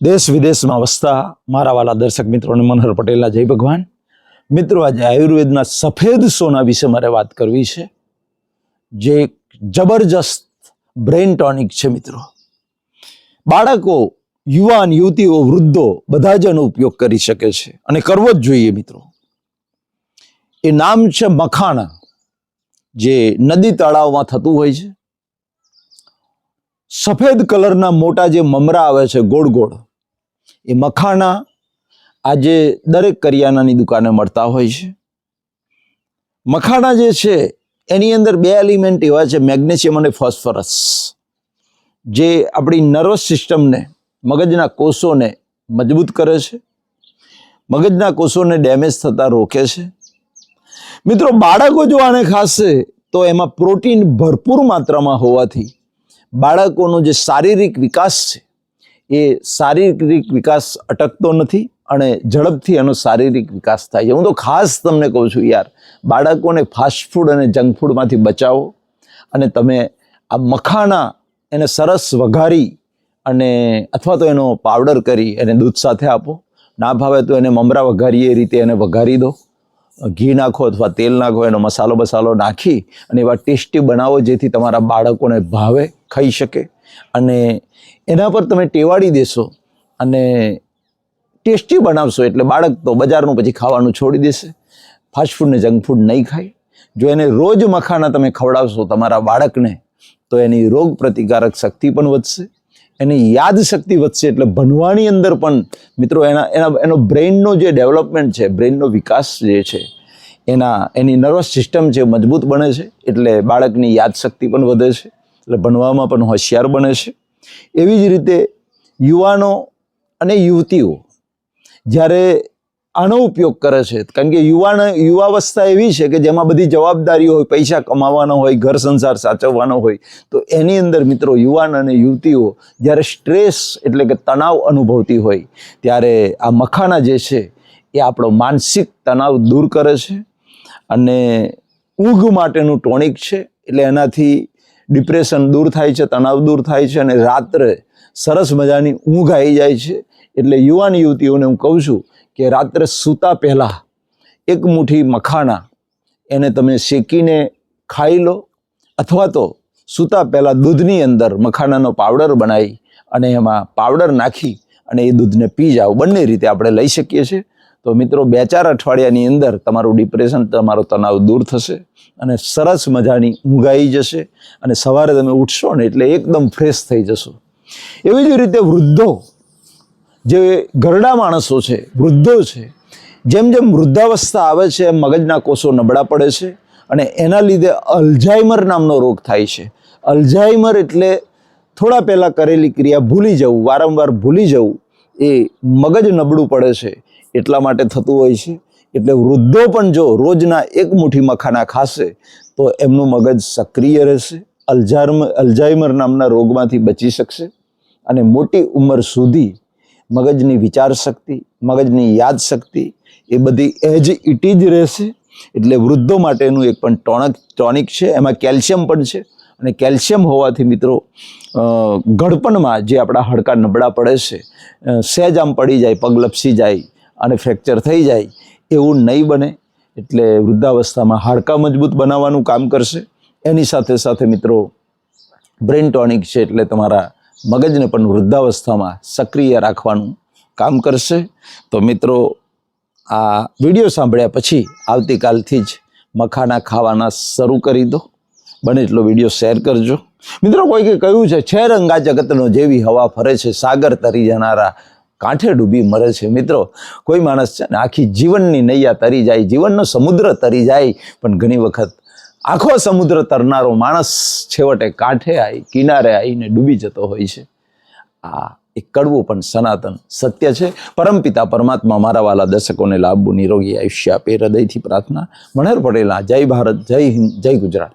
દેશ વિદેશમાં વસતા મારા વાલા દર્શક મિત્રોને મનહર પટેલના જય ભગવાન. મિત્રો, આજે આયુર્વેદના સફેદ સોના વિશે મારે વાત કરવી છે, જે એક જબરજસ્ત બ્રેઇન ટોનિક છે. મિત્રો, બાળકો, યુવાન, યુવતીઓ, વૃદ્ધો બધા જ એનો ઉપયોગ કરી શકે છે અને કરવો જ જોઈએ. મિત્રો, એ નામ છે મખાણા, જે નદી તળાવમાં થતું હોય છે. સફેદ કલરના મોટા જે મમરા આવે છે ગોળ ગોળ, એ મખાણા આજે દરેક કરિયાણાની દુકાને મળતા હોય છે. મખાણા જે છે એની અંદર બે એલિમેન્ટ એવા છે, મેગ્નેશિયમ અને ફોસ્ફરસ, જે આપણી નર્વસ સિસ્ટમને, મગજના કોષોને મજબૂત કરે છે, મગજના કોષોને ડેમેજ થતા રોકે છે. મિત્રો, બાળકો જો આને ખાશે તો એમાં પ્રોટીન ભરપૂર માત્રામાં હોવાથી બાળકોનો જે શારીરિક વિકાસ છે એ શારીરિક વિકાસ અટકતો નથી અને ઝડપથી એનો શારીરિક વિકાસ થાય છે. હું તો ખાસ તમને કહું છું યાર, બાળકોને ફાસ્ટફૂડ અને જંક ફૂડમાંથી બચાવો અને તમે આ મખાણા એને સરસ વઘારી અને અથવા તો એનો પાવડર કરી એને દૂધ સાથે આપો. ના ભાવે તો એને મમરા વઘારીએ એ રીતે એને વઘારી દો, ઘી નાખો અથવા તેલ નાખો, એનો મસાલો નાખી અને એવા ટેસ્ટી બનાવો જેથી તમારા બાળકોને ભાવે, ખાઈ શકે. અને એના પર તમે ટેવાડી દેશો અને ટેસ્ટી બનાવશો એટલે બાળક તો બજારનું પછી ખાવાનું છોડી દેશે, ફાસ્ટફૂડ ને જંક ફૂડ નહીં ખાય. જો એને રોજ મખાના તમે ખવડાવશો તમારા બાળકને તો એની રોગ પ્રતિકારક શક્તિ પણ વધશે, એની યાદ શક્તિ વધશે. એટલે ભણવાની અંદર પણ મિત્રો એનો બ્રેઇનનો જે ડેવલપમેન્ટ છે, બ્રેઇનનો વિકાસ જે છે, એની નર્વસ સિસ્ટમ છે મજબૂત બને છે. એટલે બાળકની યાદ શક્તિ પણ વધે છે, એટલે ભણવામાં પણ હોશિયાર બને છે. એવી જ રીતે યુવાનો અને યુવતીઓ જ્યારે આનો ઉપયોગ કરે છે, કારણ કે યુવાવસ્થા એવી છે કે જેમાં બધી જવાબદારીઓ હોય, પૈસા કમાવાનો હોય, ઘર સંસાર સાચવવાનો હોય, તો એની અંદર મિત્રો યુવાન અને યુવતીઓ જ્યારે સ્ટ્રેસ એટલે કે તણાવ અનુભવતી હોય ત્યારે આ મખાણા જે છે એ આપણો માનસિક તણાવ દૂર કરે છે અને ઊંઘ માટેનું ટોનિક છે. એટલે એનાથી ડિપ્રેશન દૂર થાય છે, તણાવ દૂર થાય છે અને રાત્રે સરસ મજાની ઊંઘ આવી જાય છે. એટલે યુવાન યુવતીઓને હું કહું છું કે રાત્રે સૂતા પહેલાં એક મુઠ્ઠી મખાણા એને તમે શેકીને ખાઈ લો, અથવા તો સૂતા પહેલાં દૂધની અંદર મખાણાનો પાવડર બનાવી અને એમાં પાવડર નાખી અને એ દૂધને પી જાઓ. બંને રીતે આપણે લઈ શકીએ છીએ. તો મિત્રો, 2-4 અઠવાડિયાની અંદર તમારું ડિપ્રેશન, તમારો તણાવ દૂર થશે અને સરસ મજાની ઊંઘ આવી જશે અને સવારે તમે ઉઠશો ને એટલે એકદમ ફ્રેશ થઈ જશો. એવી જ રીતે વૃદ્ધો, જે ઘરડા માણસો છે, વૃદ્ધો છે, જેમ જેમ વૃદ્ધાવસ્થા આવે છે એમ મગજના કોષો નબળા પડે છે અને એના લીધે અલ્ઝાઇમર નામનો રોગ થાય છે. અલ્ઝાઇમર એટલે થોડા પહેલાં કરેલી ક્રિયા ભૂલી જવું, વારંવાર ભૂલી જવું, એ મગજ નબળું પડે છે એટલા માટે થતું હોય છે. એટલે વૃદ્ધો પણ જો રોજના એક મુઠ્ઠી મખાના ખાશે તો એમનું મગજ સક્રિય રહેશે, અલ્ઝાઇમર નામના રોગમાંથી બચી શકશે અને મોટી ઉંમર સુધી મગજની વિચાર શક્તિ, મગજની યાદ શક્તિ એ બધી એજ ઇટ જ રહેશે. એટલે વૃદ્ધો માટેનું એક પણ ટોનિક છે. એમાં કેલ્શિયમ પણ છે અને કેલ્શિયમ હોવાથી મિત્રો ઘડપણમાં જે આપણા હાડકાં નબળા પડે છે, સહેજ આમ પડી જાય, પગ લપસી જાય અને ફ્રેક્ચર થઈ જાય, એવું નહીં બને. એટલે વૃદ્ધાવસ્થામાં હાડકાં મજબૂત બનાવવાનું કામ કરશે. એની સાથે સાથે મિત્રો બ્રેઇન ટોનિક છે એટલે તમારા મગજને પણ વૃદ્ધાવસ્થામાં સક્રિય રાખવાનું કામ કરશે. તો મિત્રો, આ વિડીયો સાંભળ્યા પછી આવતીકાલથી જ મખાના ખાવાના શરૂ કરી દો. બને એટલો વિડીયો શેર કરજો. મિત્રો, કોઈકે કહ્યું છે રંગા જગતનો જેવી હવા ફરે છે, સાગર તરી જનારા કાંઠે ડૂબી મરે છે. મિત્રો, કોઈ માણસ છે ને આખી જીવનની નૈયા તરી જાય, જીવનનો સમુદ્ર તરી જાય, પણ ઘણી વખત આખો સમુદ્ર તરનારો માણસ છેવટે કાંઠે આવી, કિનારે આવીને ડૂબી જતો હોય છે. આ એક કડવું પણ સનાતન સત્ય છે. પરમપિતા પરમાત્મા મારા વાલા દર્શકોને લાભવું, નિરોગી આયુષ્ય આપે, હૃદયથી પ્રાર્થના. મનહર પટેલના જય ભારત, જય હિન્દ, જય ગુજરાત.